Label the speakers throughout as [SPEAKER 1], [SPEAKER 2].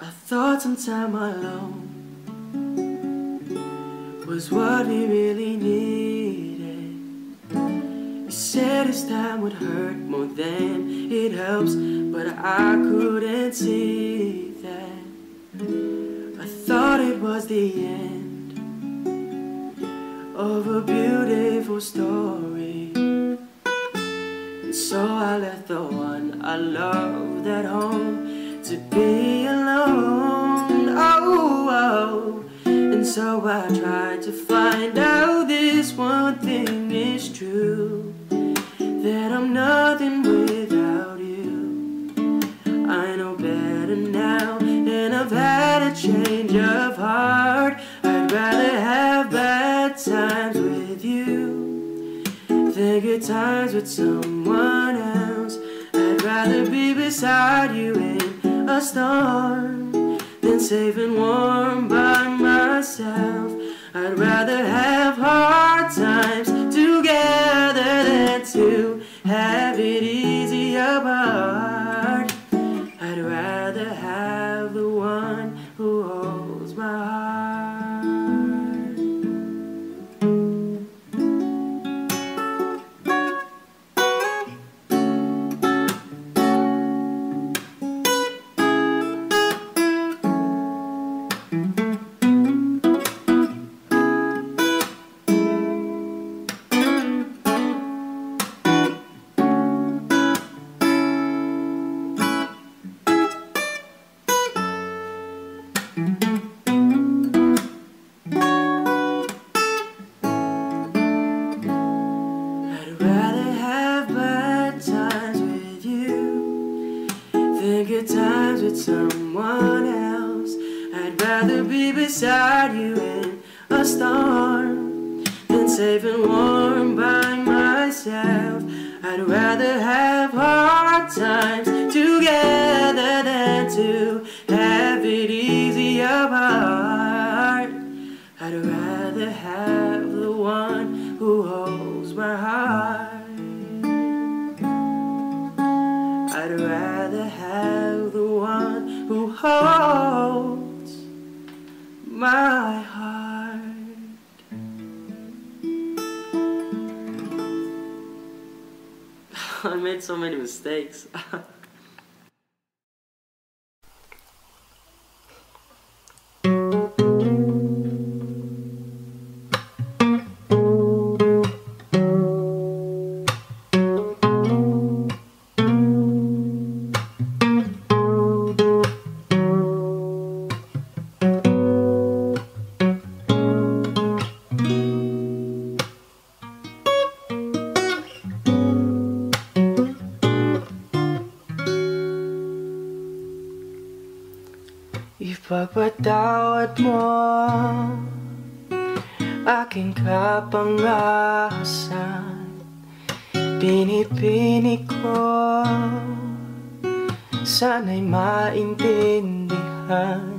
[SPEAKER 1] I thought some time alone was what we really needed. You said this time would hurt more than it helps, but I couldn't see that. I thought it was the end of a beautiful story, and so I left the one I loved at home to be alone. Oh, and so I tried to find out this one thing is true, that I'm nothing without you. I know better now, and I've had a change of heart. I'd rather have bad times with you than good times with someone else. I'd rather be beside you in a storm than safe and warm by myself. I'd rather have hard times together than to have it easy apart. I'd rather have the one who holds my heart. Good times with someone else. I'd rather be beside you in a storm than safe and warm by myself. I'd rather have hard times together than to have it easy apart. I'd rather have the one who holds my heart. I'd rather have the one who holds my heart. I made so many mistakes. Ipagpatawad mo aking kapangahasan. Pinipini ko sana'y maintindihan.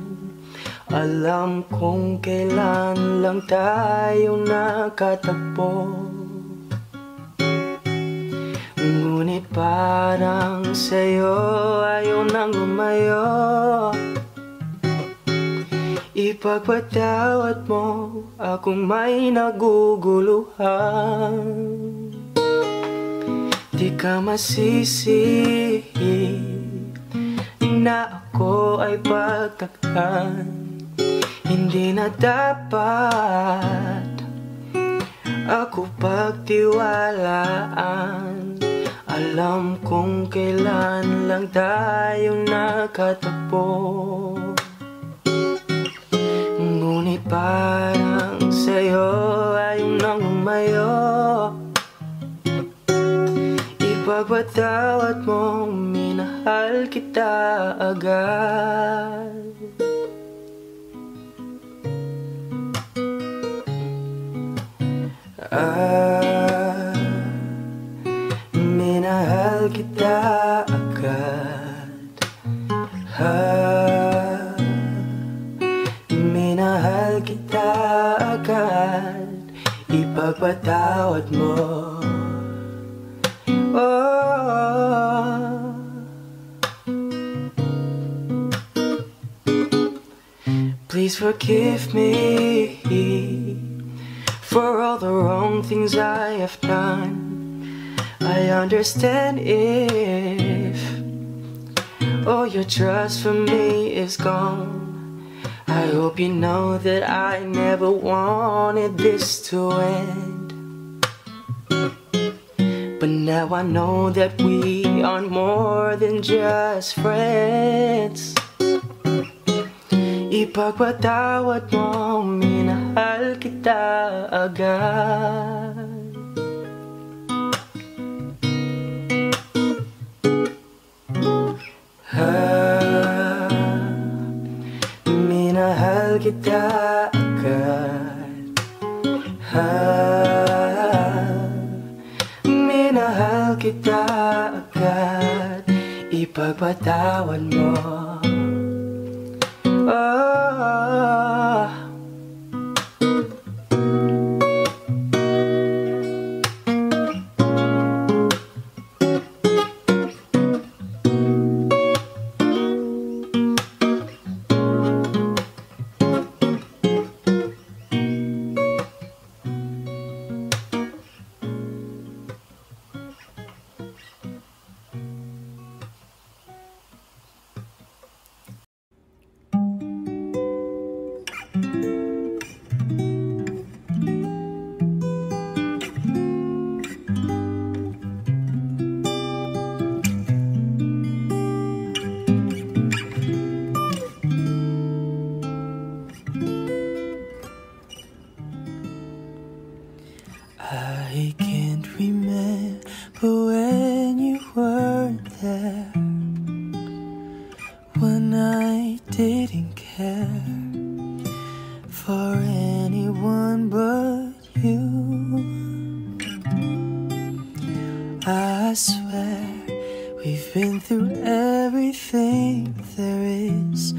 [SPEAKER 1] Alam kong kailan lang tayo nakatagpo, ngunit parang sa'yo ayaw nang lumayo. Ipagpatawad mo akong may naguguluhan. Di ka masisi na ako ay pagtakpan. Hindi na dapat ako pagtiwalaan. Alam kong kailan lang tayo nakatagpo, ngunit parang sa'yo ayaw nang lumayo. Ipagpatawad mo, minahal kita agad. Minahal kita agad. Minahal kita agad. Ipagpatawad mo. Oh, Please forgive me for all the wrong things I have done. I understand if all your trust for me is gone. I hope you know that I never wanted this to end. But now I know that we are more than just friends. Ipagpatawad mo, minahal kita agad. Minahal kita agad. Minahal kita agad. Ipagpatawad mo. I can't remember when you weren't there, when I didn't care for anyone but you. I swear we've been through everything there is.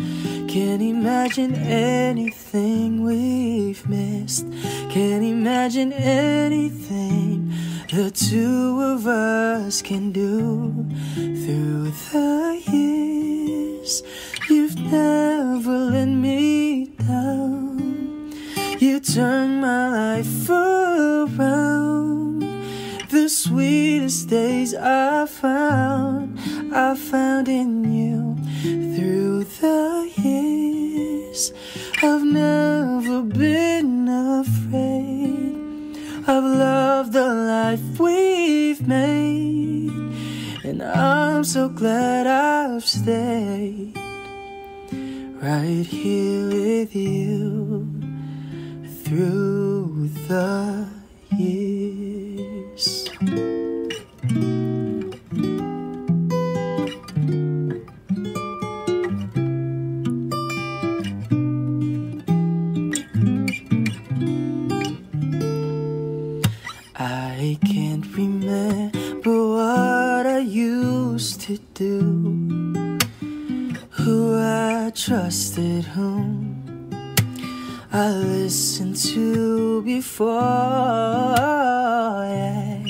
[SPEAKER 1] Can't imagine anything we've missed. Can't imagine anything the two of us can do through the years. You've never let me down. You turned my life around. The sweetest days I found in you through the years. I've never been afraid. I've loved the life we've made, and I'm so glad I've stayed right here with you through the years. I can't remember what I used to do, who I trusted, whom I listened to before. Yeah.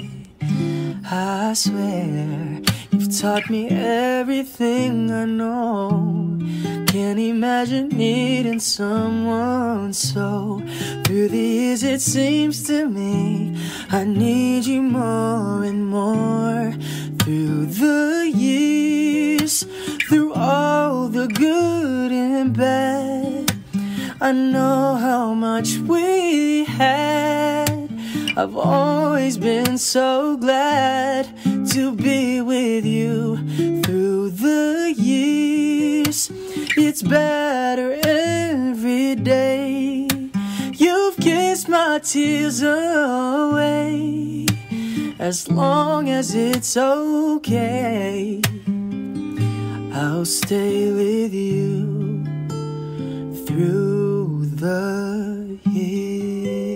[SPEAKER 1] I swear you've taught me everything I know. Can't imagine needing someone so. Through the years it seems to me I need you more and more. Through the years, through all the good and bad, I know how much we had. I've always been so glad to be with you through the years. It's better every day. You've kissed my tears away. As long as it's okay, I'll stay with you through the years.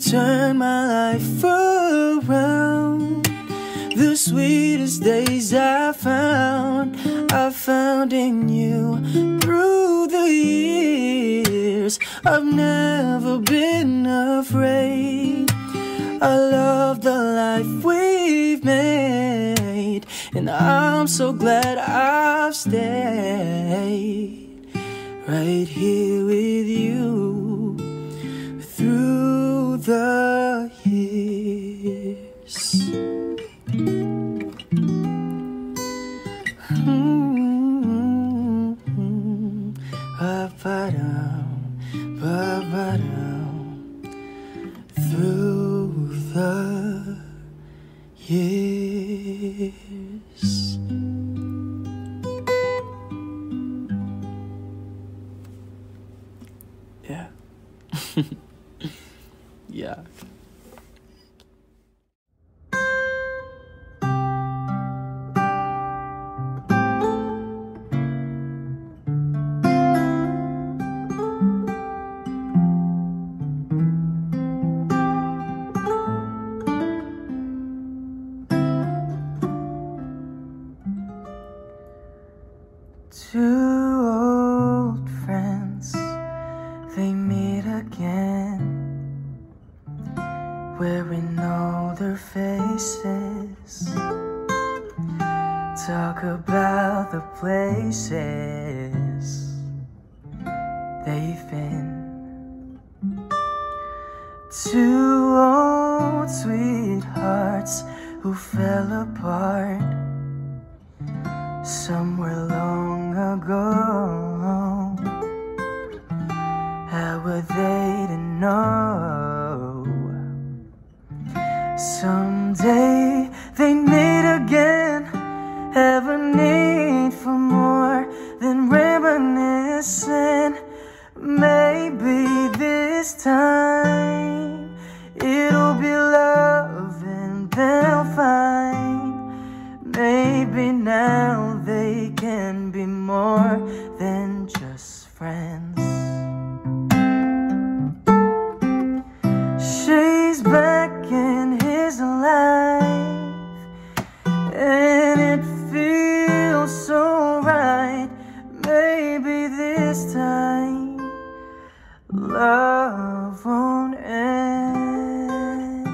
[SPEAKER 1] turned my life around. The sweetest days I found in you. Through the years, I've never been afraid. I love the life we've made, and I'm so glad I've stayed right here with you through the years. Through the years. Yeah. Yeah. Two old friends, they meet again, wearing older faces, talk about the places they've been. Two old sweethearts who fell apart somewhere long ago. How were they to know? Someday they meet again, have a need for more than reminiscing. Maybe this time it'll be love and they'll find. Maybe now they can be more than just friends. She's back in his life, and it feels so right. Maybe this time love won't end.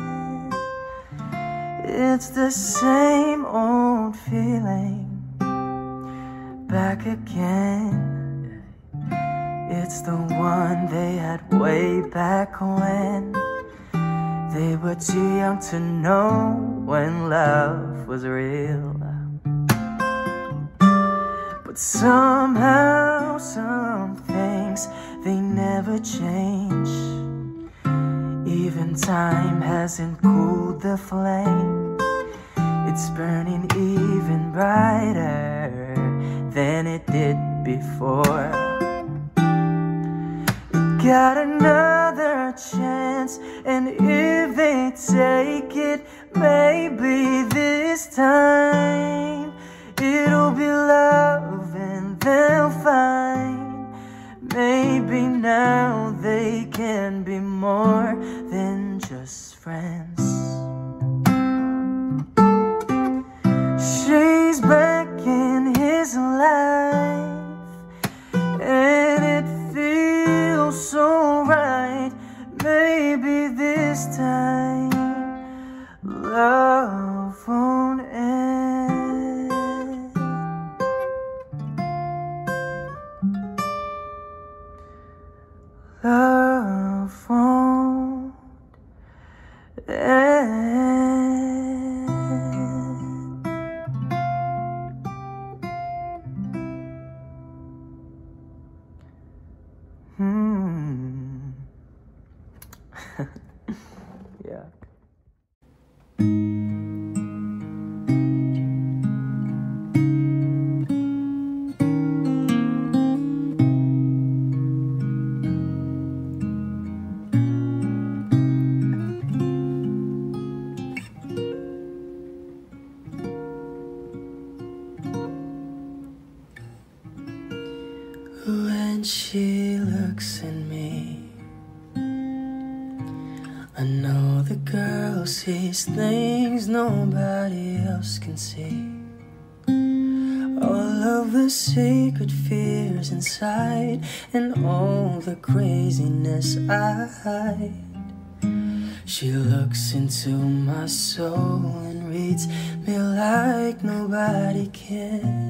[SPEAKER 1] It's the same old feeling back again. It's the one they had way back when they were too young to know when love was real. But somehow some things, they never change. Even time hasn't cooled the flame. It's burning even brighter than it did before. It got another chance, and if they take it, maybe this time it'll be love and they'll find. Maybe now they can be more than just friends. She's back in his life, and it feels so right. Maybe this time love won't end. Love won't end. Yeah. When she looks at me, I know the girl sees things nobody else can see. All of the secret fears inside, and all the craziness I hide. She looks into my soul and reads me like nobody can.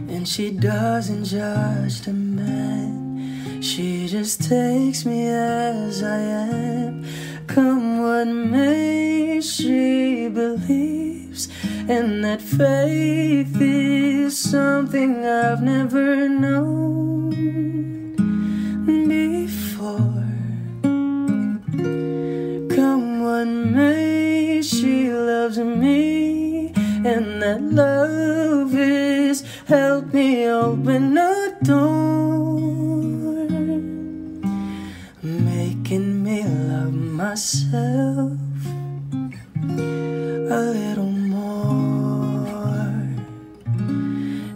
[SPEAKER 1] And she doesn't judge the man, she just takes me as I am. Come what may, she believes, and that faith is something I've never known before. Come what may, she loves me, and that love is helped me open a door, making me love myself a little more.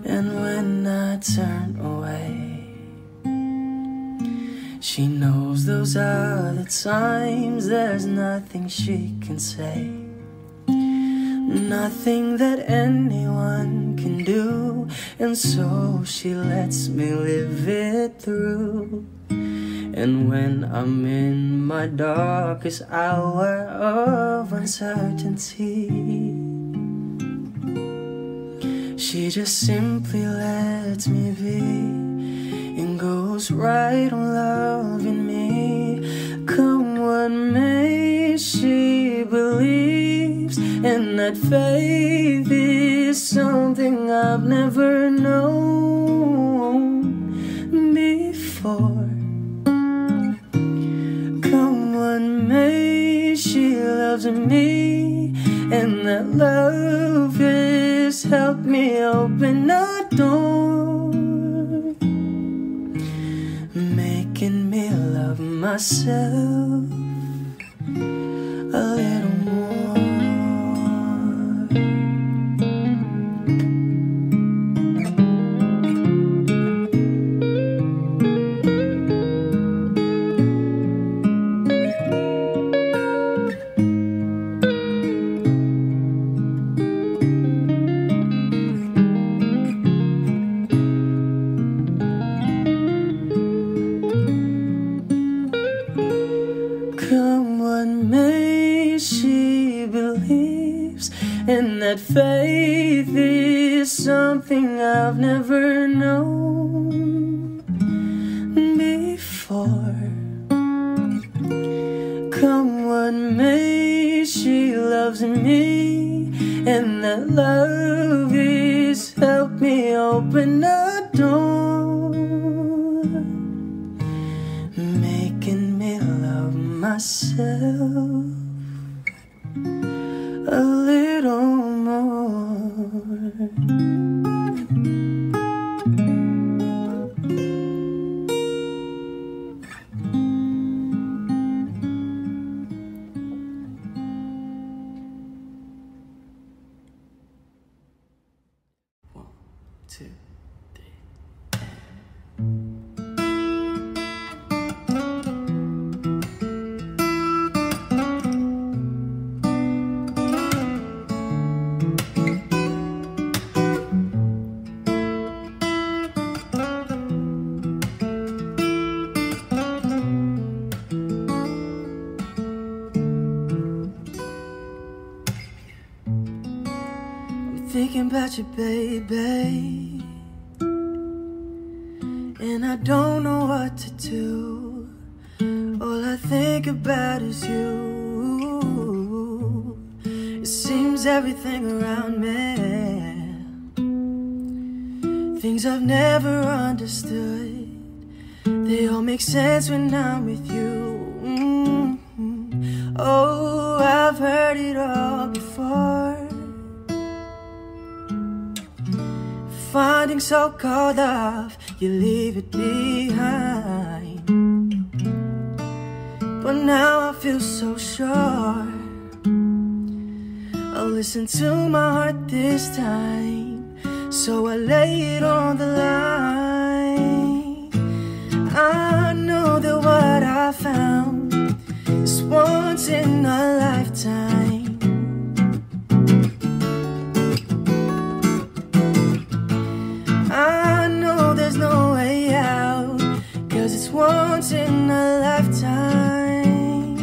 [SPEAKER 1] And when I turn away, she knows those are the times there's nothing she can say, nothing that anyone can do, and so she lets me live it through. And when I'm in my darkest hour of uncertainty, she just simply lets me be and goes right on loving me. Come what may, she believes, and that faith is something I've never known before. Come what may, she loves me, and that love has helped me open a door, making me love myself a little more. Come what may, she believes, and that faith is something I've never known before. Come what may, she loves me, and that love is helped me open a door, making me love myself a little more. One, two, three. Thinking about you, baby, and I don't know what to do. All I think about is you. It seems everything around me, things I've never understood, they all make sense when I'm with you. Oh, I've heard it all before. Finding so-called love, you leave it behind. But now I feel so sure I'll listen to my heart this time, so I lay it on the line. I know that what I once in a lifetime. I know there's no way out, 'cause it's once in a lifetime.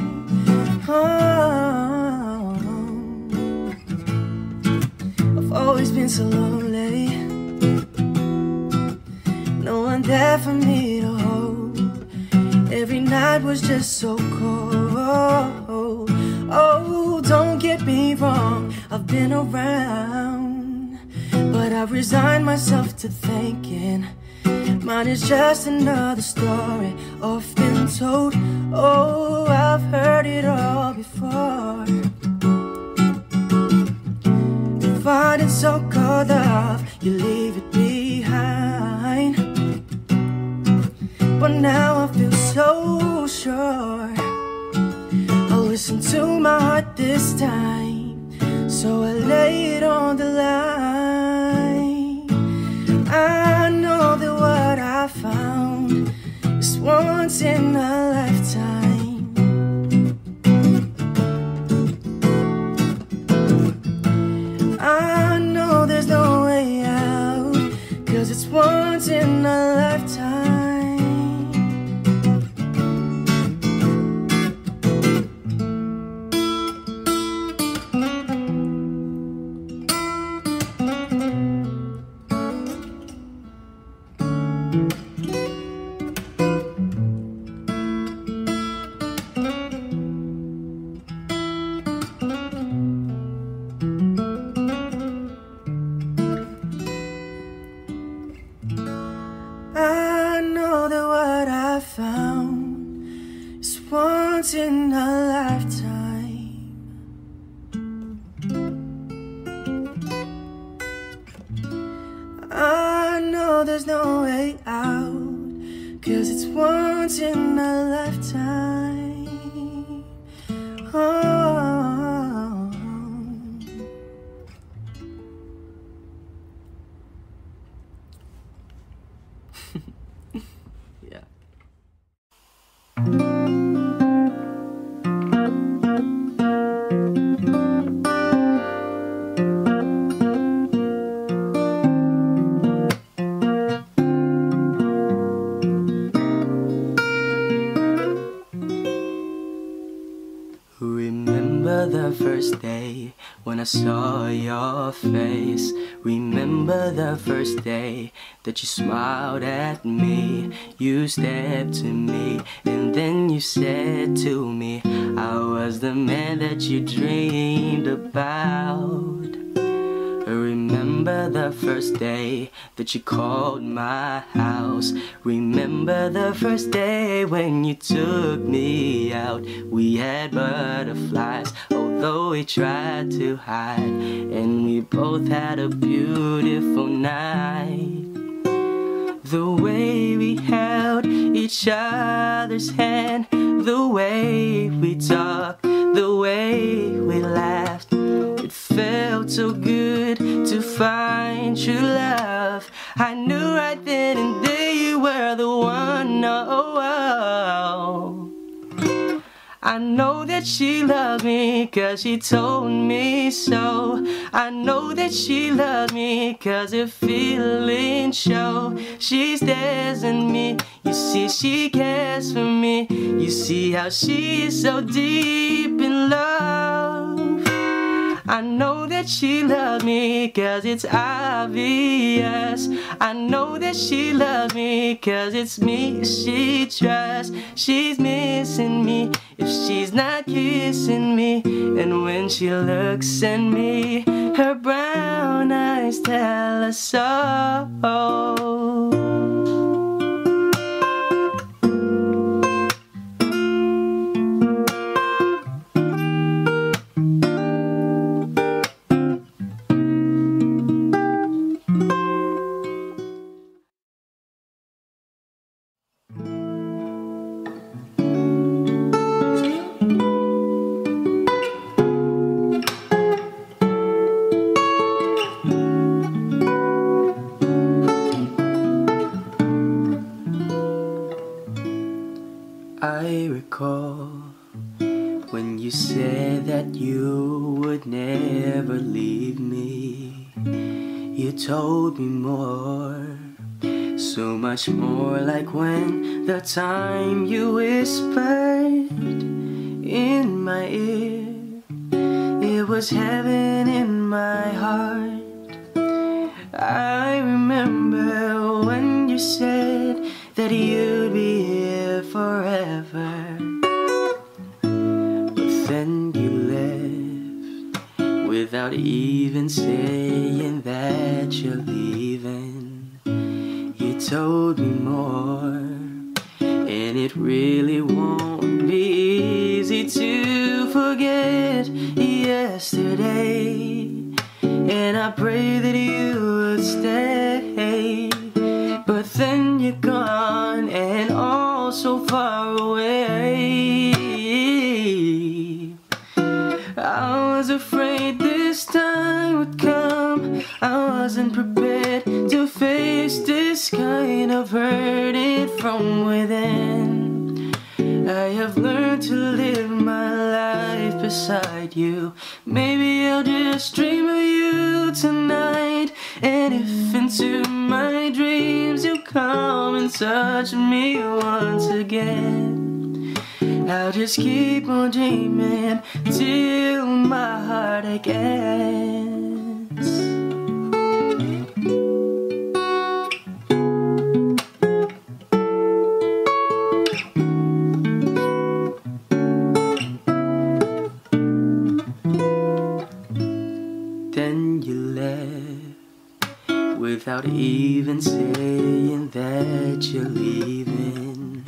[SPEAKER 1] Oh, I've always been so lonely, no one there for me to hold. Every night was just so cold. Oh, don't get me wrong, I've been around, but I've resigned myself to thinking mine is just another story often told. Oh, I've heard it all before. Fighting so-called love, you leave it behind. But now I feel so sure I'll listen to my heart this time, so I lay it on the line. I know that what I found is once in a lifetime. I know there's no way out, 'cause it's once in a lifetime. I know that what I found is once in a lifetime. I know there's no way out, 'cause it's once in a lifetime. Oh. Yeah. Remember the first day when I saw your face. Remember the first day that you smiled at me. You stepped to me and then you said to me I was the man that you dreamed about. Remember the first day that you called my house. Remember the first day when you took me out. We had butterflies, although we tried to hide, and we both had a beautiful night. The way we held each other's hand, the way we talked, the way we laughed, it felt so good to find true love. I knew right then and there you were the one. Oh, oh. I know that she loved me 'cause she told me so. I know that she loved me 'cause her feelings show. She stares at me, you see she cares for me. You see how she is so deep in love. I know that she loves me 'cause it's obvious. I know that she loves me 'cause it's me she trusts. She's missing me if she's not kissing me. And when she looks at me, her brown eyes tell us so. said that you would never leave me. You told me more, so much more, like when the time you whispered in my ear. It was heaven in my heart. I remember when you said that you'd be here forever, but then you left without even saying that you're leaving. You told me more, and it really won't be easy to forget yesterday. And I pray that you would stay, but then you're gone and all so far away. I was afraid this time would come. I wasn't prepared to face this kind of hurting from within. I have learned to live my life beside you. Maybe I'll just dream of you tonight. And if into my dreams you come and touch me once again, I'll just keep on dreaming till my heartache ends. Then you left without even saying that you're leaving.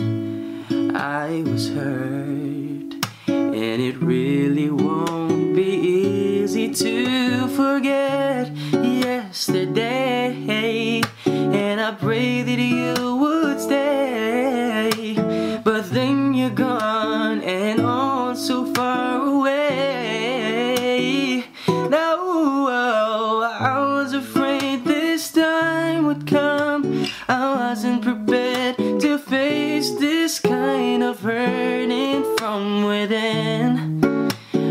[SPEAKER 1] I was hurt, and it really won't be easy to forget yesterday. And I pray that you would stay, but then you're gone and all so far away. Now I was afraid this time would come. I wasn't prepared to face this kind of hurting from within.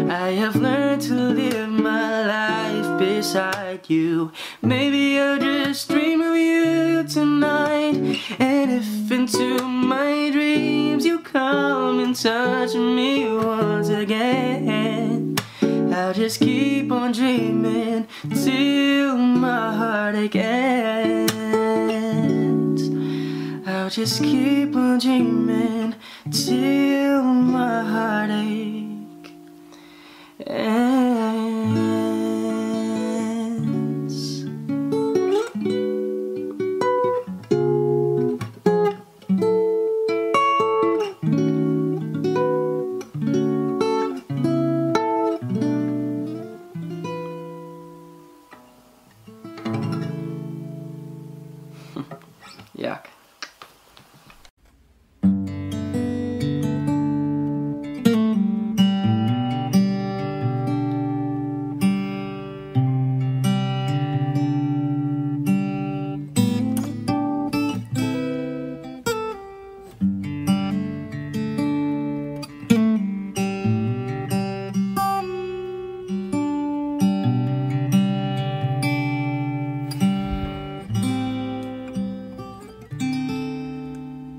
[SPEAKER 1] I have learned to live my life beside you. Maybe I'll just dream of you tonight. And if into my dreams you come and touch me once again, I'll just keep on dreaming till my heartache ends. I'll just keep on dreaming till my heartache ends. Yuck.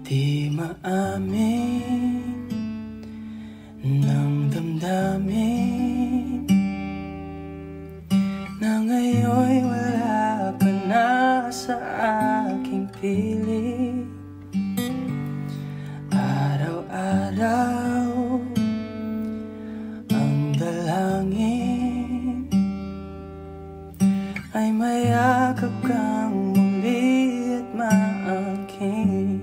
[SPEAKER 1] Di maamin ng damdamin na ngayon'y wala ka na sa aking piling. Araw-araw ang dalangin ay mayakap kang muli at maangkin.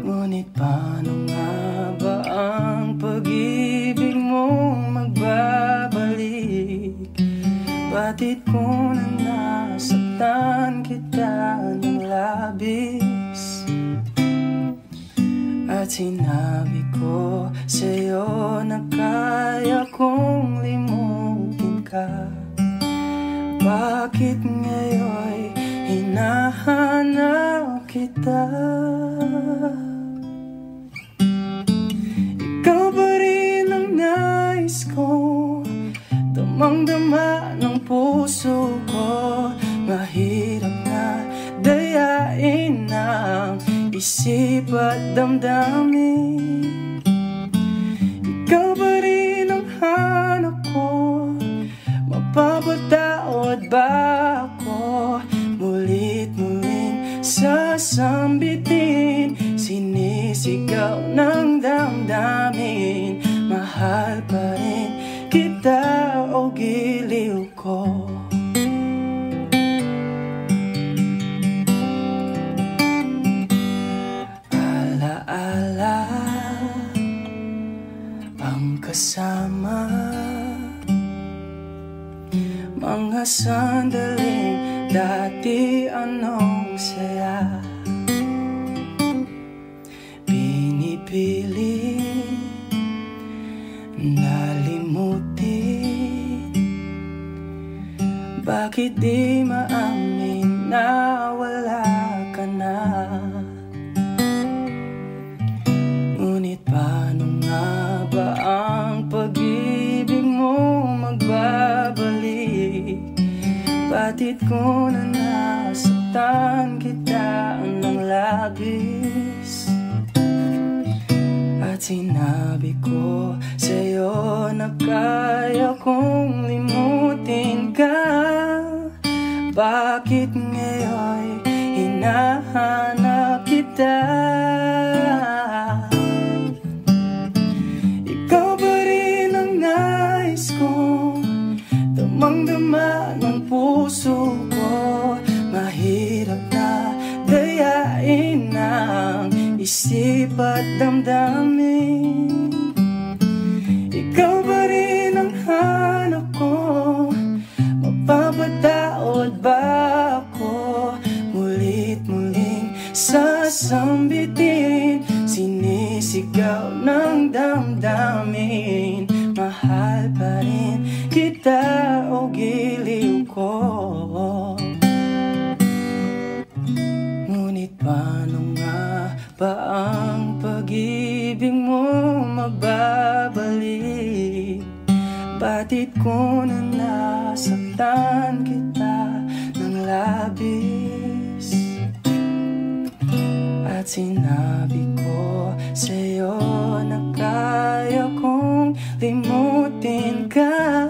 [SPEAKER 1] Ngunit paano nga ba ang pag-ibig mong magbabalik? Batid ko na nasaktan kita ng labis, at sinabi ko sa'yo na kaya kong limutin ka. Bakit ngayon'y hinahanap kita? Ikaw damang-dama ng puso ko. Mahirap na dayain ang isip at damdamin. Ikaw pa rin ang hanap ko. Mapapatawad ba ako? Mulit-muling sasambitin, sinisigaw ng damdamin. Mahal pa rin kita o giliw ko. Alaala ang kasama, mga sandaling dati anong saya. Pinipili nalimutin, bakit di maamin na wala ka na? Ngunit paano nga ba ang pag-ibig mo magbabalik? Batid ko na nasaktan kita ng labis, at sinabi ko sa'yo na kaya kong limutin ka. Bakit ngayon hinahanap kita? Ikaw pa rin ang nais ko, damang-dama ng puso ko. Mahirap na dayain ang isip at damdamin. Ikaw pa rin ang hanap ko. Mapapatawad ba ako? Mulit-muling sasambitin, sinisigaw ng damdamin. Mahal pa rin kita o giliw ko. Ngunit paano nga ba ang pag-ibig mo magbabalik? Batid ko na nasaktan kita ng labis, at sinabi ko sa'yo na kaya kong limutin ka.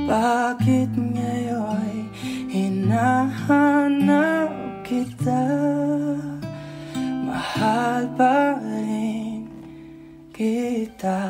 [SPEAKER 1] Bakit ngayon hinahanap kita? Mahal pa rin kita.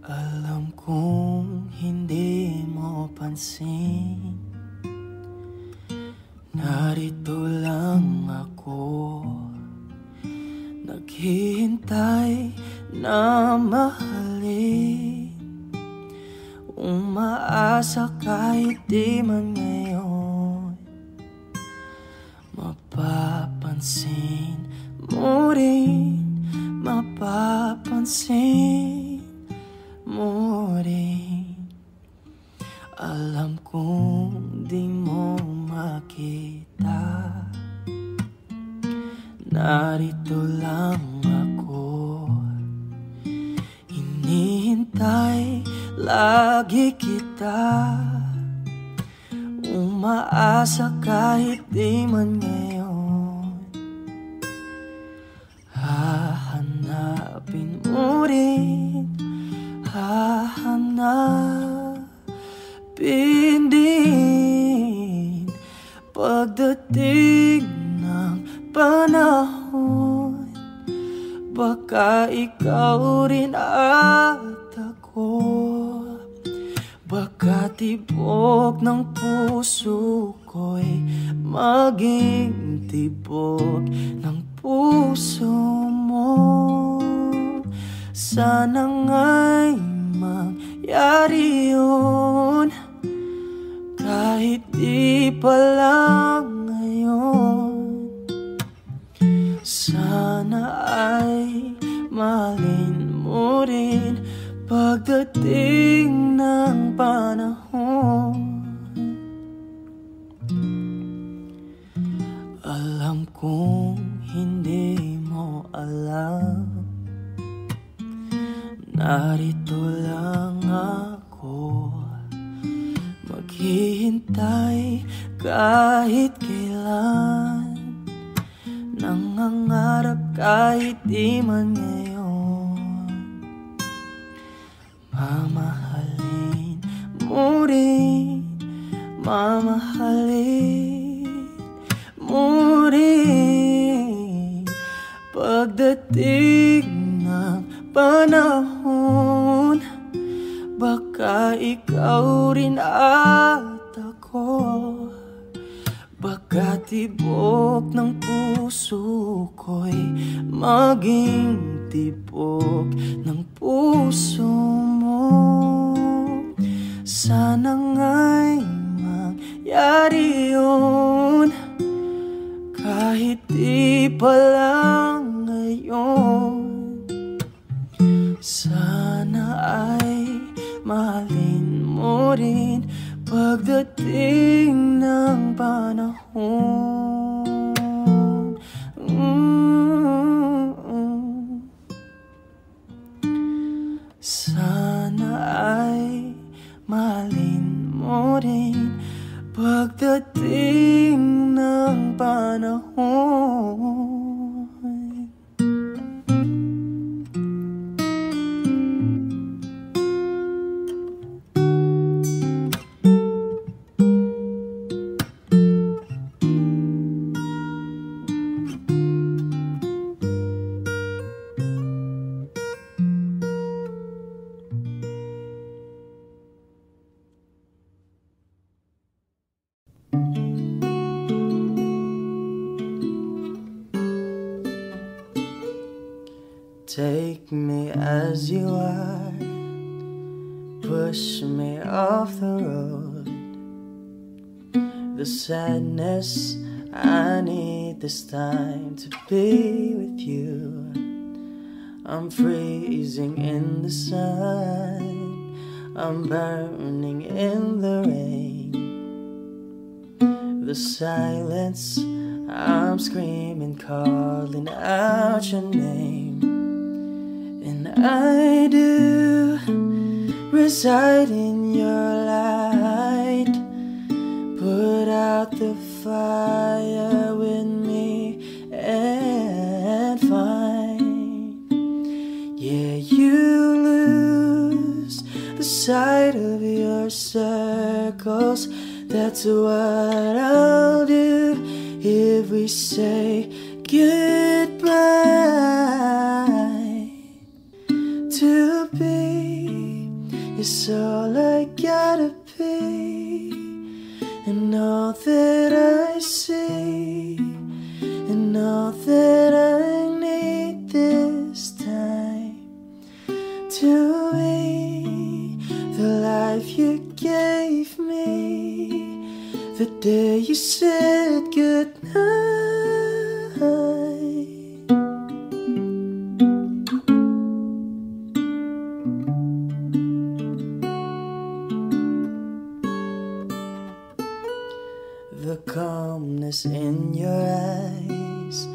[SPEAKER 1] Alam kong hindi mo pansin, narito lang ako, naghihintay na mahalin. Umaasa kahit di man ngayon mapapansin mo rin, mapapansin mo rin. Alam kong di mo makita, narito lang ako, hinihintay lagi kita. Umaasa kahit di man ngayon, hahanapin mo rin, hahanapin din. Pagdating ng panahon, baka ikaw rin at ako baka tibok ng puso ko'y maging tibok ng puso mo. Sana nga'y mangyari yun, kahit di pa lang ngayon. Sana ay mahalin mo rin pagdating ng panahon. Alam kong hindi mo alam, narito lang ako, maghihintay kahit kailan, nangangarap kahit di man ngayon. Mamahalin mo rin, mamahalin mo rin pagdating ng panahon. Baka ikaw rin at ako, baka tibok ng puso ko'y maging tibok ng puso mo. Sana nga'y mangyari yun, kahit di pa lang ngayon. Sana ay mahalin mo rin pagdating ng panahon. Sana ay mahalin mo rin pagdating ng panahon. Take me as you are, push me off the road. The sadness, I need this time to be with you. I'm freezing in the sun, I'm burning in the rain. The silence, I'm screaming, calling out your name. And I do reside in your light. Put out the fire with me and find, yeah, you lose the sight of your circles. That's what I'll do if we say goodbye. To be is all I gotta be, and all that I see, and all that I need this time. To be the life you gave me the day you said goodnight. The calmness in your eyes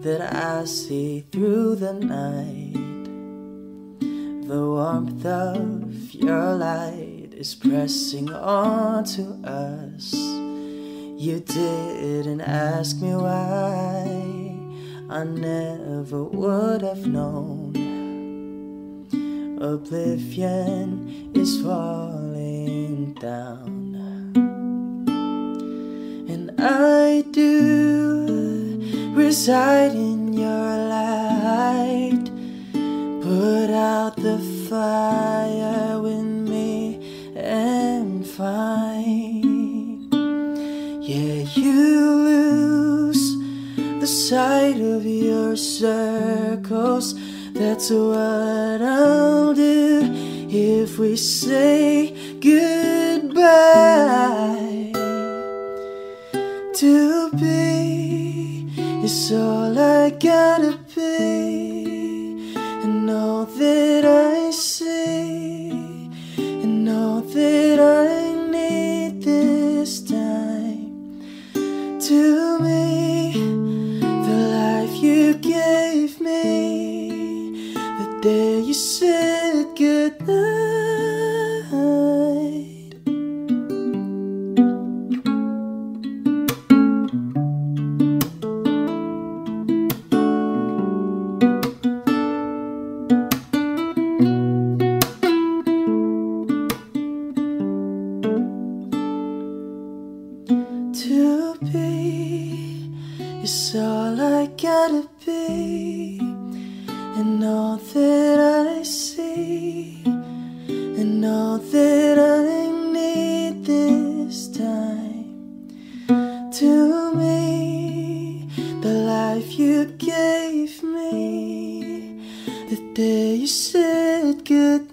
[SPEAKER 1] that I see through the night, the warmth of your light is pressing onto us. You didn't ask me why, I never would have known. Oblivion is falling down, and I do reside in your light. Put out the fire with me and you lose the sight of your circles. That's what I'll do if we say goodbye. To be is all I gotta be, and all that I see, and all that I need this time. To me, the life you gave me, the day you said goodnight. To be is all I gotta be, and all that I see, and all that I need this time. To me, the life you gave me, the day you said goodnight.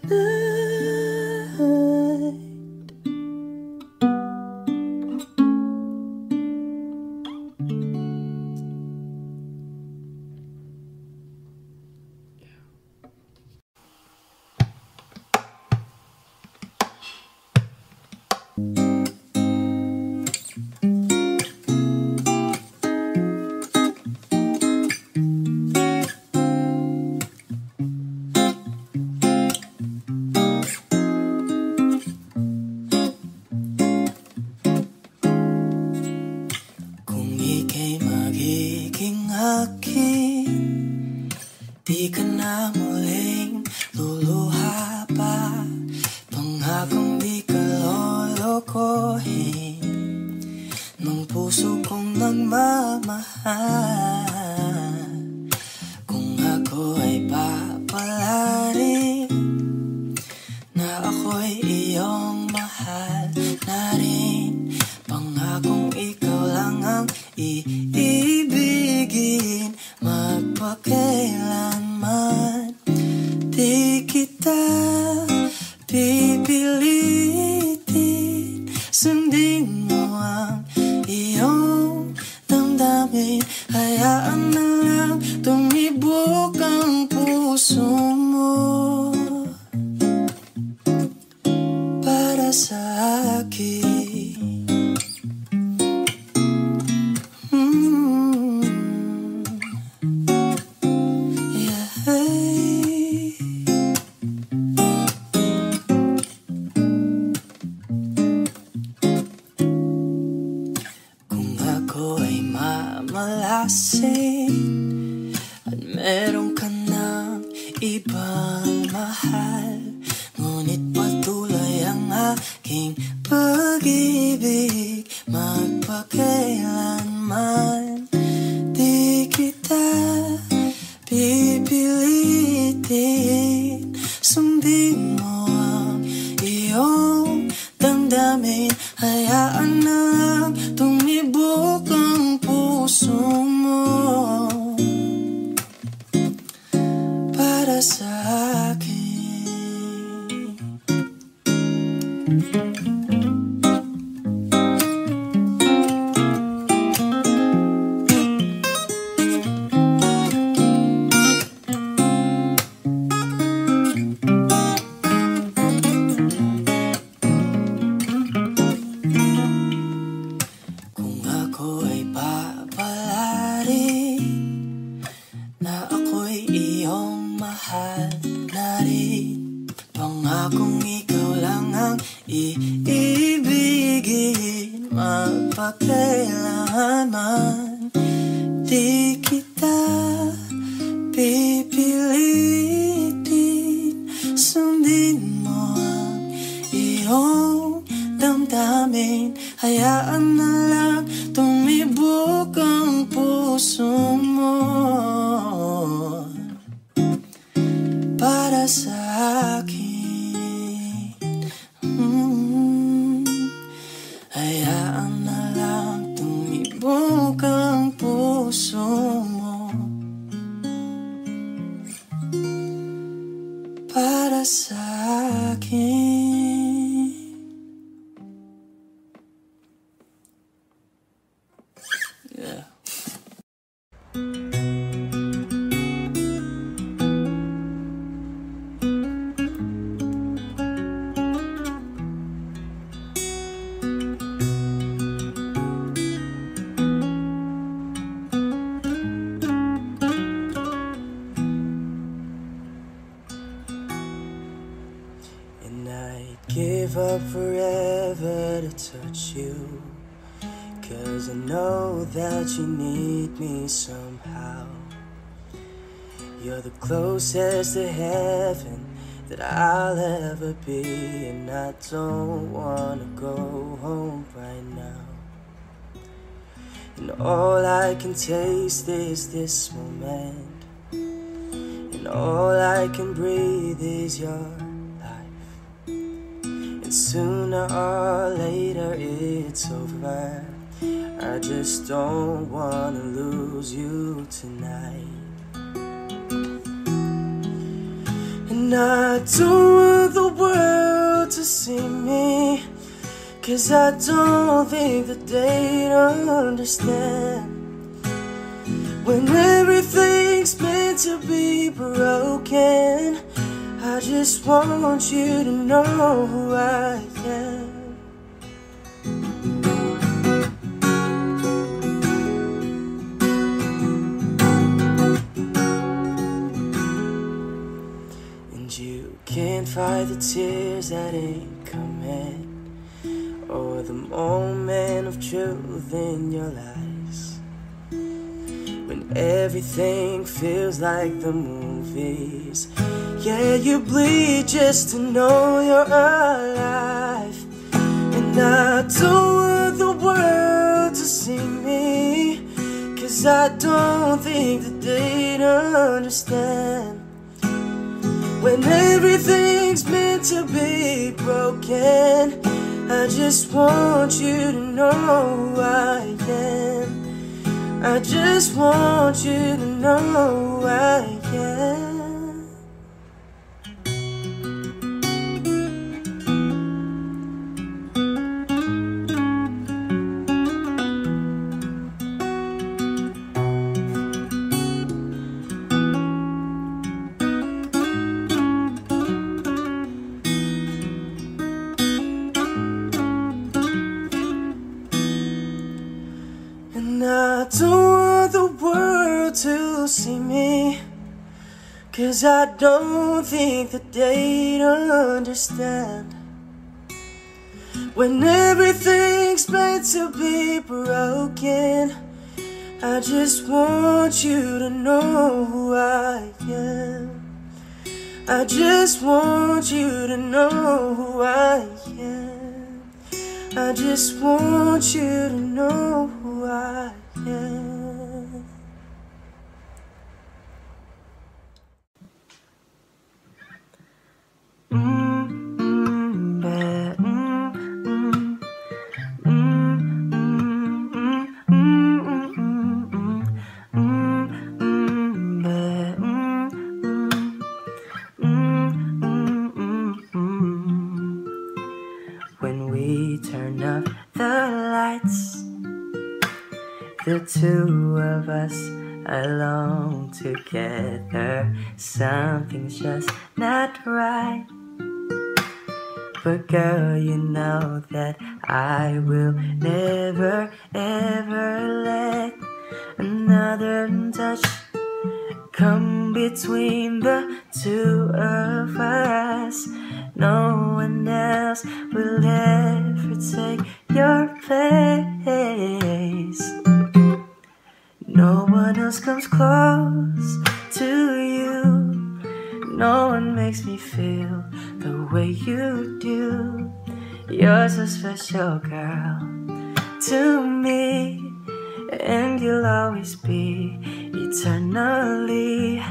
[SPEAKER 1] Di ka na muling luluha pa, pangakong di ka lolokohin ng puso kong nagmamahal. Kung ako ay papalarin na ako'y iyong mahal na rin, pangakong ikaw lang ang iibigin magpakailanman. Di kita pipilitin, sundin mo ang iyong damdamin. Hayaan na lang tumibok ang puso mo para sa akin. Malasin at meron ka ng ibang mahal, ngunit patuloy ang aking pag-ibig magpakailanman. Di kita pipilitin, sundin mo ang iyong damdamin. Hayaan na lang tumibok ang puso mo para sa akin. Kung ako ay papalarin na ako'y iyong mahal na rin, pangakong ikaw lang ang iibigin magpakailanman. Di kita pipilitin, sundin mo ang iyong damdamin. Hayaan na lang tumibok ang puso mo para sa akin. Hayaan na lang tumibok Yeah. And I'd give up forever to touch you, 'cause I know that you need me somehow. You're the closest to heaven that I'll ever be, and I don't wanna go home right now. And all I can taste is this moment, and all I can breathe is your life. And sooner or later it's over, I just don't wanna lose you tonight. And I don't want the world to see me, 'cause I don't think that they'd understand. When everything's meant to be broken, I just want you to know who I am. You can't fight the tears that ain't coming, or the moment of truth in your eyes. When everything feels like the movies, yeah, you bleed just to know you're alive. And I don't want the world to see me, 'cause I don't think that they'd understand. When everything's meant to be broken, I just want you to know who I am. I just want you to know who I am. And I don't want the world to see me, 'cause I don't think that they'd understand. When everything's meant to be broken, I just want you to know who I am. I just want you to know who I am. I just want you to know who I am. When we turn up the lights, the two of us alone together, something's just not right. But girl, you know that I will never ever let another touch come between the two of us. No one else will ever take your place. No one else comes close to you. No one makes me feel the way you do. You're so special, girl, to me, and you'll always be eternally.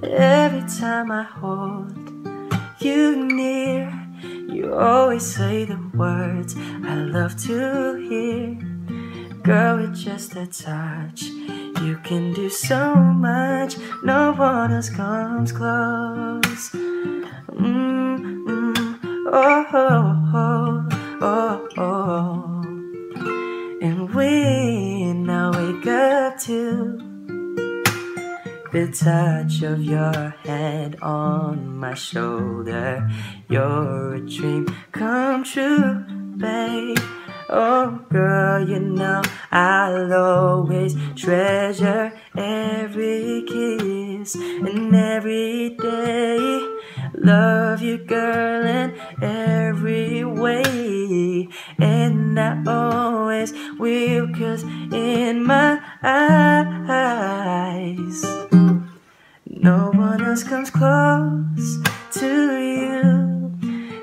[SPEAKER 1] Every time I hold you near, you always say the words I love to hear. Girl, with just a touch, you can do so much. No one else comes close. Oh, oh, oh, oh, oh. And And when I wake up to the touch of your hand on my shoulder, you're a dream come true, babe. Oh girl, you know I'll always treasure every kiss and every day. Love you, girl, in every way. And I always will, 'cause in my eyes no one else comes close to you.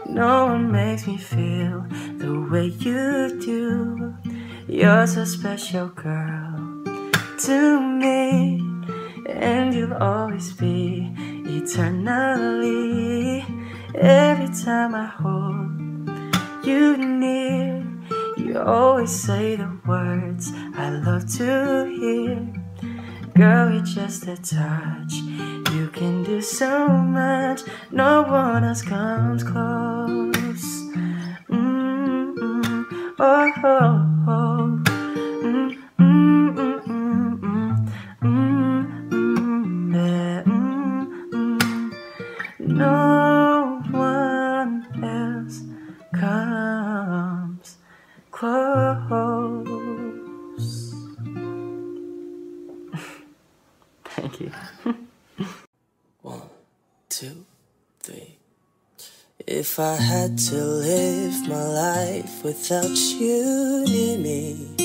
[SPEAKER 1] No one makes me feel the way you do. You're so special, girl, to me. And you'll always be eternally. Every time I hold you near, you always say the words I love to hear. Girl, you're just a touch. You can do so much. No one else comes close. Oh, oh, oh. Yeah. No one else comes close. Thank you. 1, 2, 3. If I had to live my life without you near me,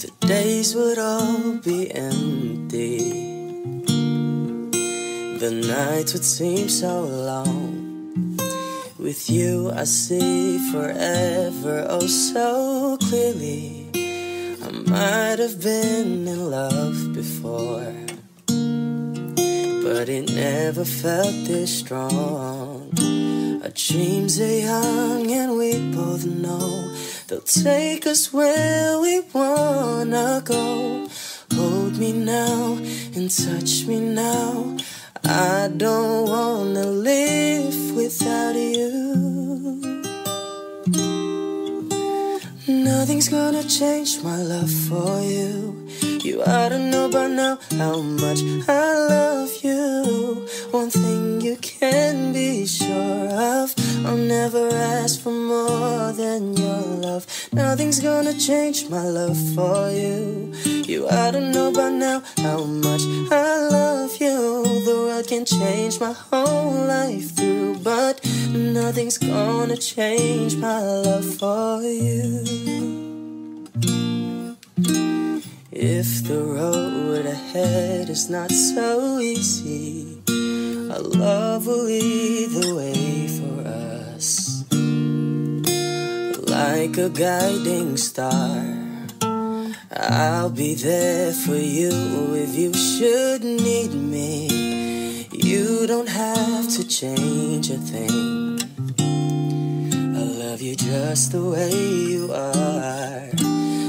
[SPEAKER 1] the days would all be empty. The nights would seem so long. With you I see forever oh so clearly. I might have been in love before, but it never felt this strong. Our dreams are young and we both know they'll take us where we wanna go. Hold me now and touch me now. I don't wanna live without you. Nothing's gonna change my love for you. You ought to know by now how much I love you. One thing you can be sure of, I'll never ask for more than your love. Nothing's gonna change my love for you. You ought to know by now how much I love you. The world can change my whole life through, but nothing's gonna change my love for you. If the road ahead is not so easy, our love will lead the way for us. Like a guiding star, I'll be there for you if you should need me. You don't have to change a thing. I love you just the way you are.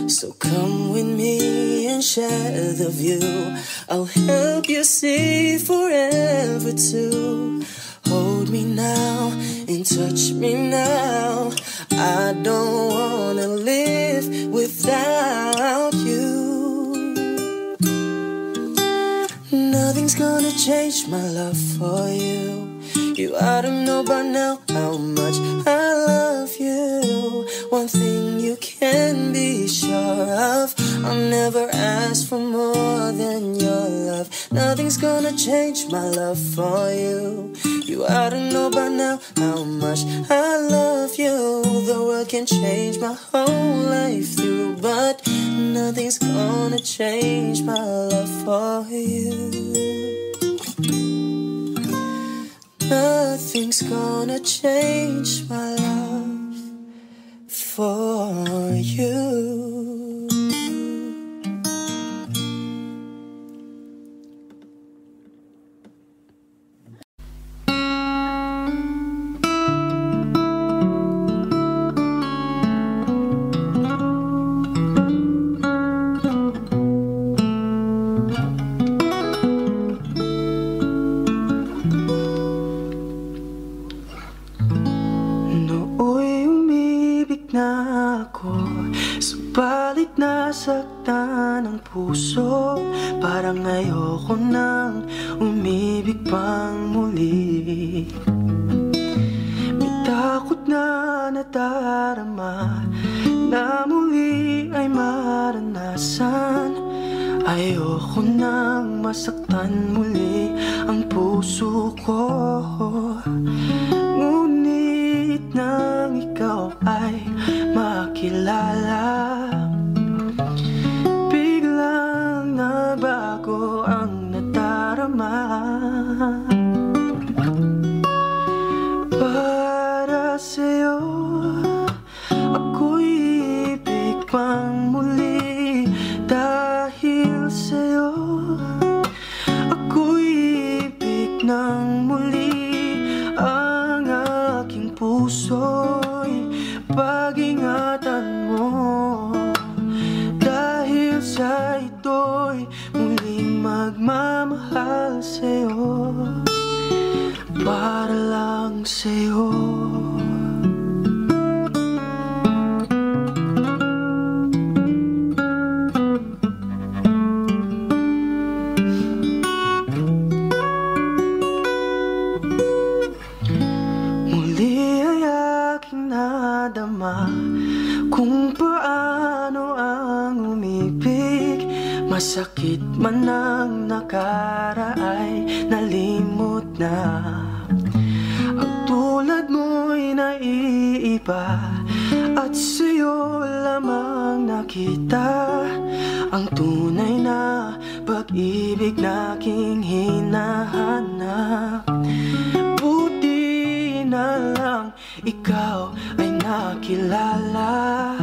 [SPEAKER 1] So come with me and share the view. I'll help you see forever too. Hold me now and touch me now. I don't wanna live without you. Nothing's gonna change my love for you. You ought to know by now how much I love you. One thing you can be sure of, I'll never ask for more than your love. Nothing's gonna change my love for you. You ought to know by now how much I love you. The world can change my whole life through, but nothing's gonna change my love for you. Nothing's gonna change my love for you. Subalit nasaktan ang puso. Parang ayoko nang umibig pang muli. May takot na nadarama na muli ay maranasan. Ayoko nang masaktan muli ang puso ko. Ngunit nang ikaw ay makilala, biglang nagbago ang nadarama. Para sa'yo ako'y ibig pang muli. Dahil sa'yo ako'y ibig ng muli. Ang aking puso'y pag-ingatan mo. Dahil sa ito'y muling magmamahal sa'yo. Para lang sa'yo. Nadama kung paano ang umibig. Masakit man ang nakaraay, nalimot na. Ang tulad mo'y naiiba, at sa'yo lamang nakita ang tunay na pag-ibig na aking hinahanap. Buti na lang ikaw ay nakilala.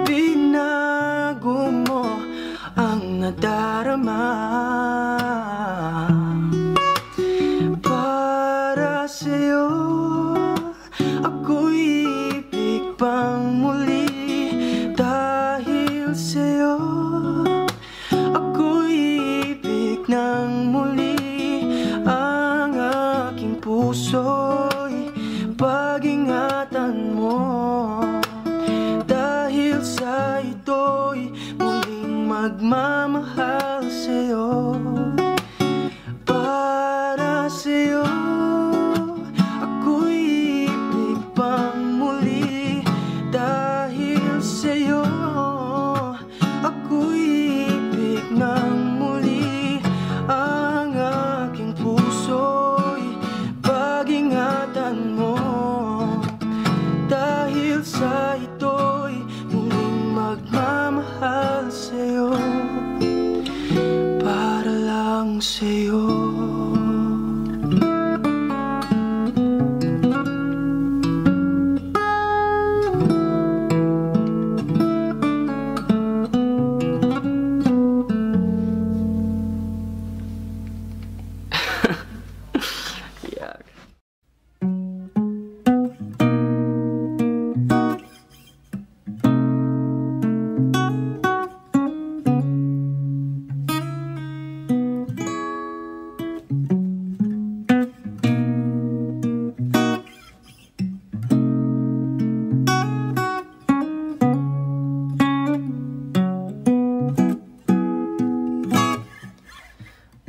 [SPEAKER 1] Binago mo ang nadarama. Para sa'yo ako'y ibig pang muli. Dahil sa'yo ako'y ibig ng muli. Ang aking puso'y pag-ingatan mo. Dahil sa ito'y muling magmamahal sa'yo. Para sa'yo ako'y ibig pang muli. Dahil sa'yo ako'y ibig ng muli. Ang aking puso'y pag-ingatan mo. Dahil sa ito'y muling magmamahal sa'yo. Para lang sa'yo.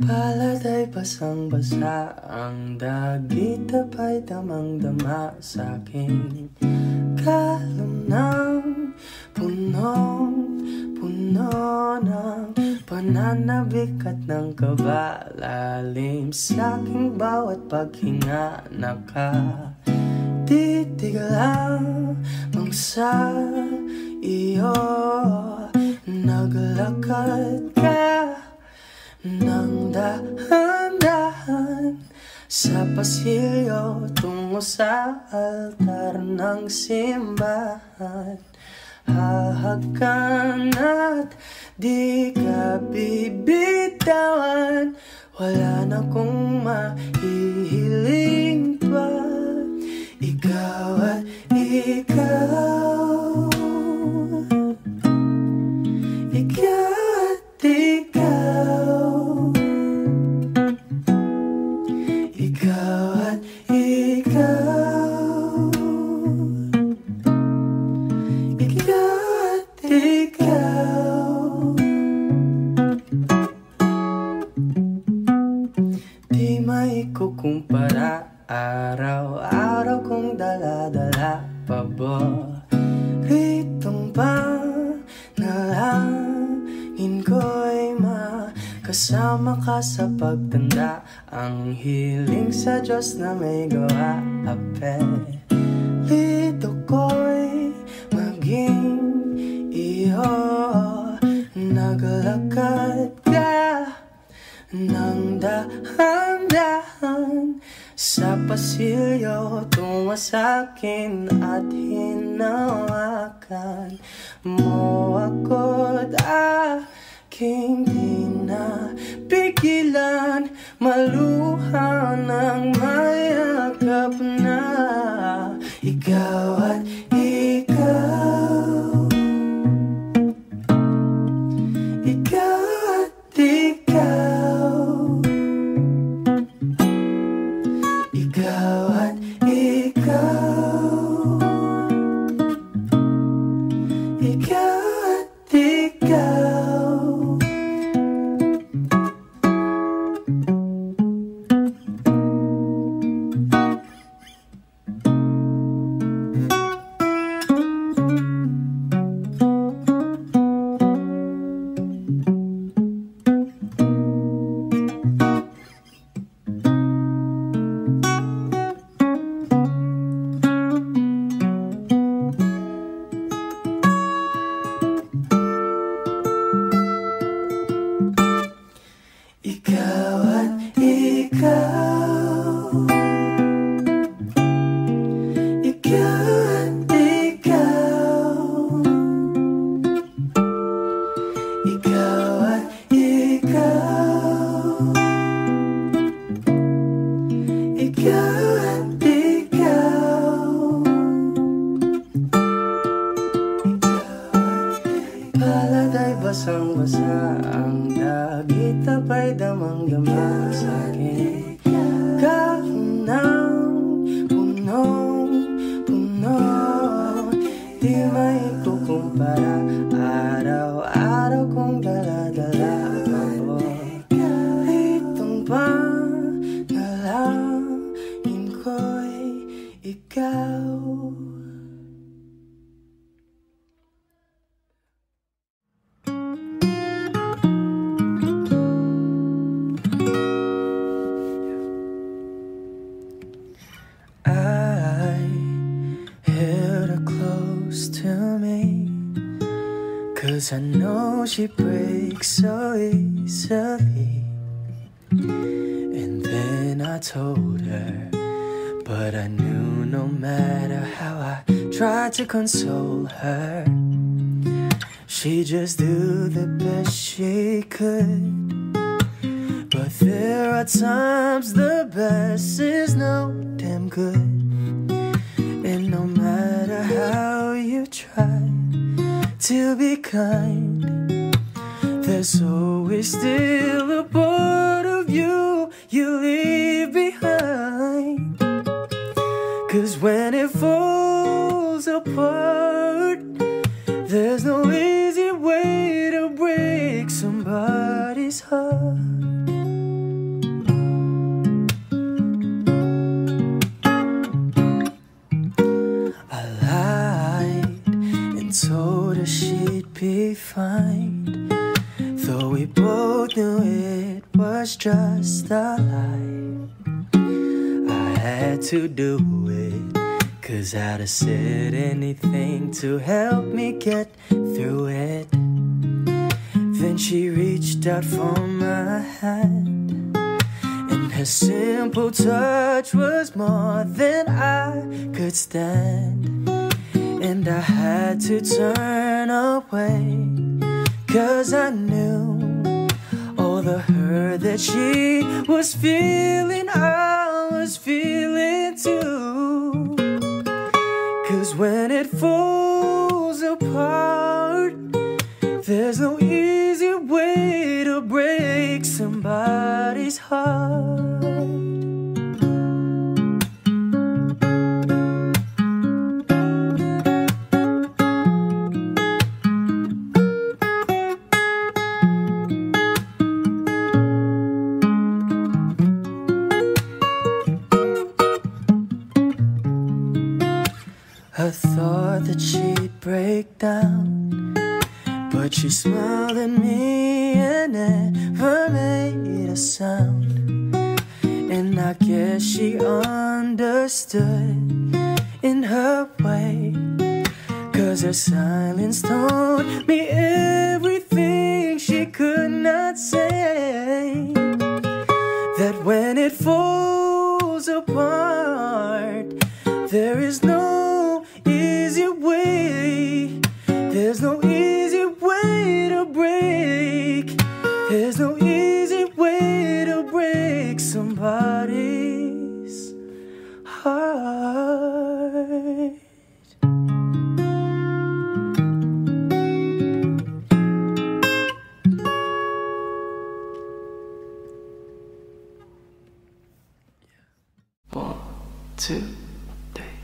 [SPEAKER 1] Palad ay basang-basa, ang dagit ay damang-dama sa'king kalamnang punong-puno ng pananabik at ng kabalalim. Sa'king bawat paghinga nakatitig lamang sa iyo. Naglakad ka nang dahan-dahan sa pasilyo tungo sa altar ng simbahan. Hahagan at di ka bibitawan. Wala na kong mahihiling pa. Ikaw at ikaw, ikaw at ikaw, ikaw at ikaw, ikaw at ikaw. kasama ka sa pagtanda. Ang hiling sa Diyos na may gawa. Apelito ko'y maging iyo. Naglakad ka ng dahan-dahan sa pasilyo, tungo sa'kin at hinawakan mo ako't aking pinapigilan. Maluha ng mayakap na ikaw at ikaw. Ikaw at ikaw. Ikaw at ikaw. Ikaw at ikaw. Ikaw at ikaw. Ikaw at ikaw. Ikaw at ikaw. Ikaw at ikaw. Palad ay basang-basa, ang dagit abay damang-dama sa'kin. Kahunang punong-puno, di maikukumpara. Araw-araw kong dala-dala ako. Itong panalangin ko'y ikaw. To me, 'cause I know she breaks so easily. And then I told her, but I knew no matter how I tried to console her, she just do the best she could. But there are times the best is no damn good. And no matter how you try to be kind, there's always still a part of you you leave behind. 'Cause when it falls apart, there's no easy way to break somebody's heart. Told her she'd be fine, though we both knew it was just a lie. I had to do it, 'cause I'd have said anything to help me get through it. Then she reached out for my hand, and her simple touch was more than I could stand. And I had to turn away, 'cause I knew all the hurt that she was feeling, I was feeling too. 'Cause when it falls apart, there's no easy way to break somebody's heart. I thought that she'd break down, but she smiled at me and never made a sound. And I guess she understood in her way, 'cause her silence told me everything she could not say. That when it falls apart, there is no easy way. There's no easy way to break. There's no easy way to break somebody's heart. One, two, three.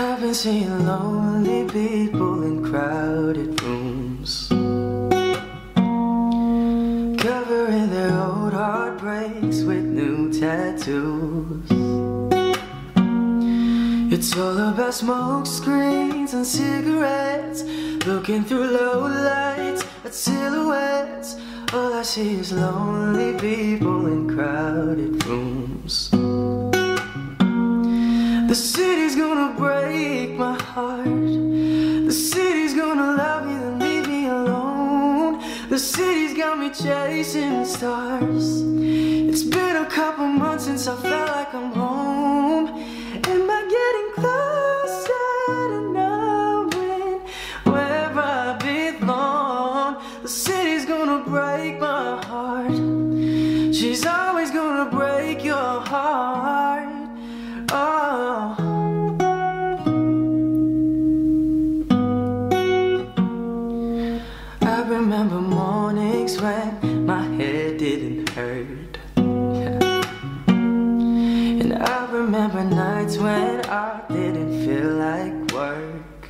[SPEAKER 1] I've been seeing lonely people in crowded rooms, covering their old heartbreaks with new tattoos. It's all about smoke screens and cigarettes, looking through low lights at silhouettes. All I see is lonely people in crowded rooms. The city's gonna break my heart. The city's gonna love me then leave me alone. The city's got me chasing stars. It's been a couple months since I felt like I'm home. Am I getting closer to knowing where I belong? The city's gonna break my heart. She's always gonna break your heart. Oh. I remember mornings when my head didn't hurt. And I remember nights when I didn't feel like work.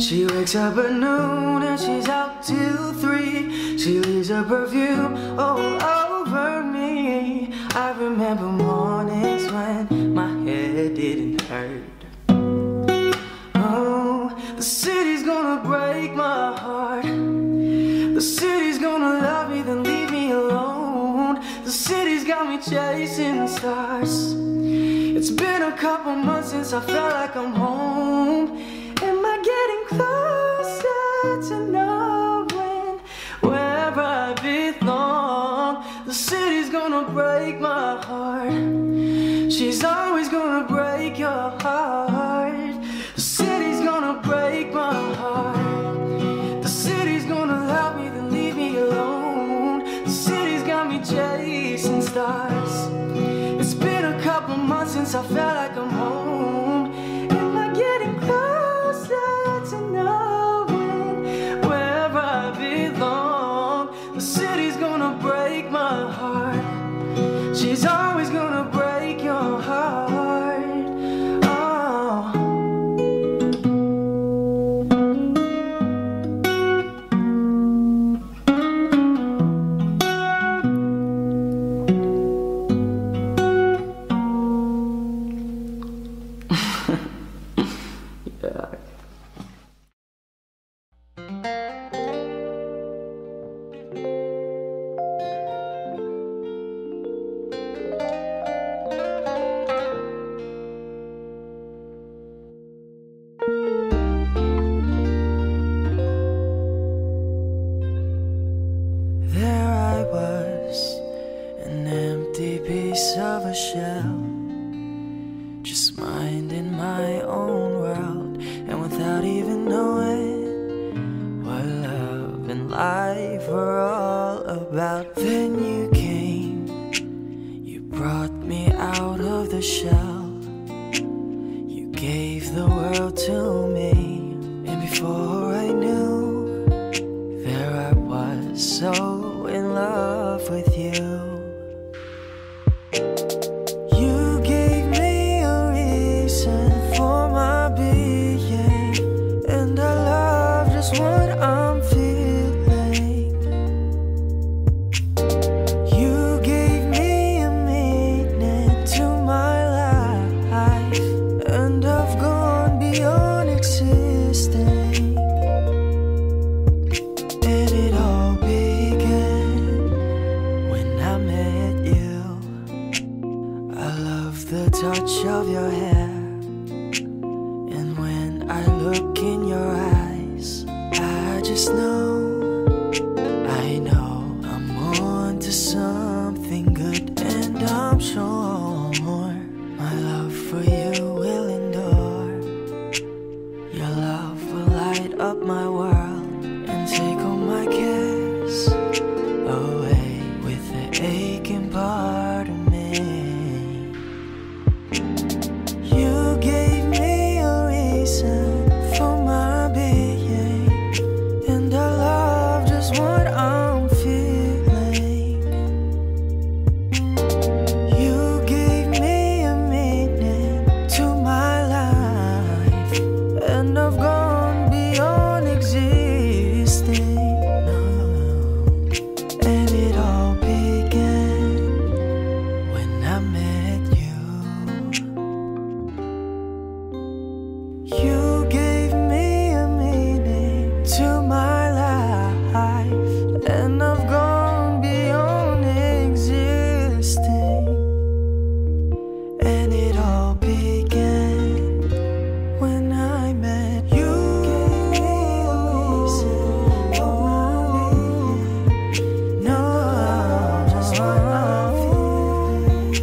[SPEAKER 1] She wakes up at noon and she's out till 3. She leaves her perfume all over me. I remember mornings when my head didn't hurt. Oh, the city's gonna break my heart. The city's gonna love me then leave me alone. The city's got me chasing stars. It's been a couple months since I felt like I'm home. Am I getting closer to knowing where I belong? The city's gonna break my heart. She's always gonna break your heart. The city's gonna break my heart. The city's gonna love me then leave me alone. The city's got me chasing stars. It's been a couple months since I felt like I'm home. Am I getting closer to knowing where I belong? The city's gonna break my heart. She's always gonna break your heart. Oh. Yeah. There I was, an empty piece of a shell, just minding my own world, and without even knowing what love and life were all about. Then you came, you brought me out of the shell, you gave the world to me, and before I knew, there I was, so in love with you. You gave me a reason for my being, and I love just what I'm I'm feeling. You gave me a meaning to my life, and I've gone beyond existing. And it all began when I met you. I love the touch of your hair, and when I look in your eyes, I just know, I know I'm on to something good. And I'm sure my love for you will endure. Your love will light up my world and take all my cares away with the aching part of me. You gave me a reason for my being, and I love just what I'm feeling. You gave me a meaning to my life, and I've gone beyond existing. And it all began when I met you. You gave me a meaning to my life, and I've gone beyond existing. And it all began when I met you. Gave me a reason for my being. No, just what I'm feeling.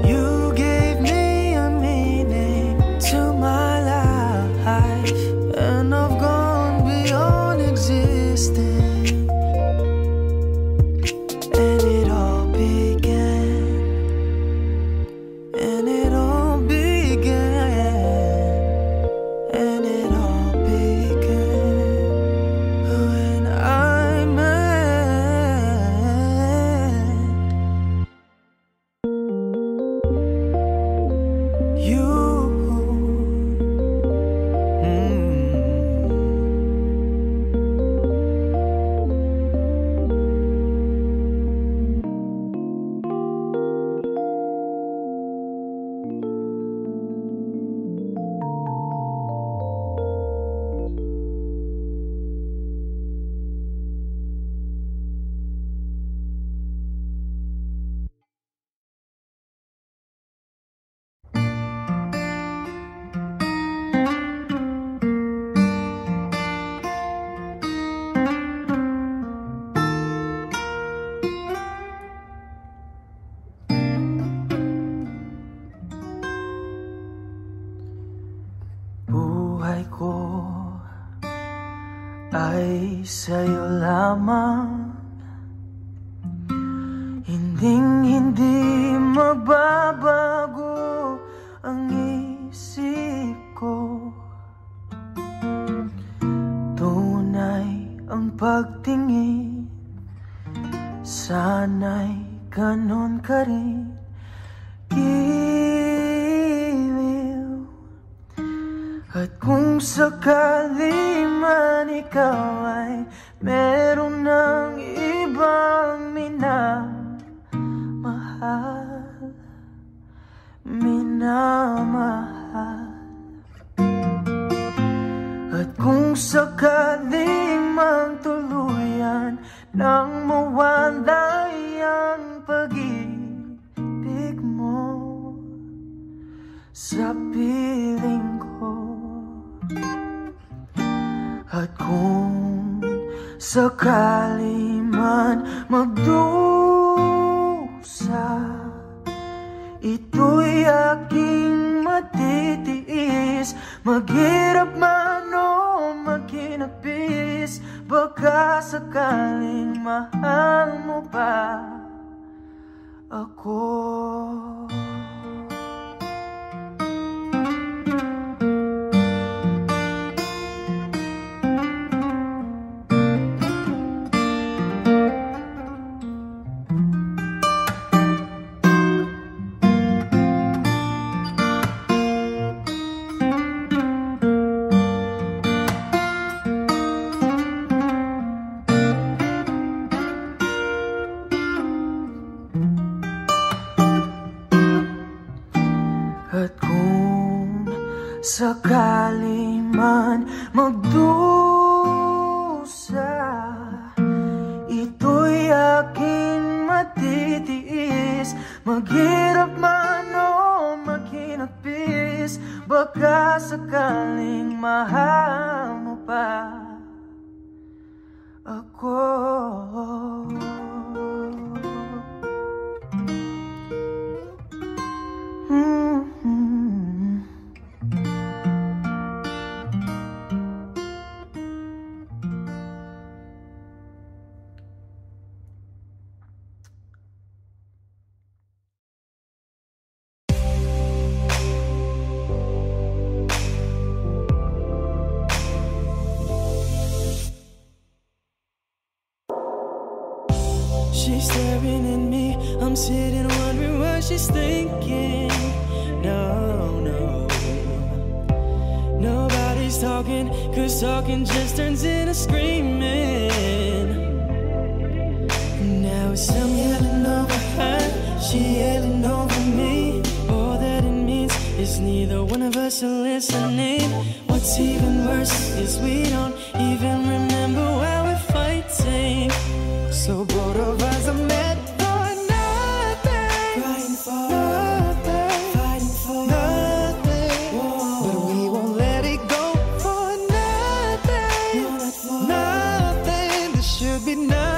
[SPEAKER 1] You gave me a meaning to my life, and I've gone beyond existing. And it all began, and it all began, and it all began when I met you. Buhay ko ay sa'yo lamang, hindi magbabago ang isip ko. Tunay ang pagtingin, sana'y ganon ka rin. Giliw, at kung sakali man ikaw ay meron ng ibang minamahal, at kung sakali man tuluyan nang mawalay ang pag-ibig mo sa piling ko. At kung sakali man magdusa, ito'y aking matitiis. Maghirap man o maghinagpis, baka sakaling mahal mo pa ako. sakali man magdusa, ito'y aking matitiis. Maghirap man o maghinagpis, baka sakaling mahal mo pa ako.
[SPEAKER 2] She's staring at me, I'm sitting wondering what she's thinking. No, no, nobody's talking, cause talking just turns into screaming. Now it's I'm yelling over her, she yelling over me. All that it means is neither one of us are listening. What's even worse is we don't even remember why we're fighting. So both of us are meant for nothing, fighting for nothing, fighting for nothing. Whoa. But we won't let it go for nothing, no, not for nothing. There should be nothing.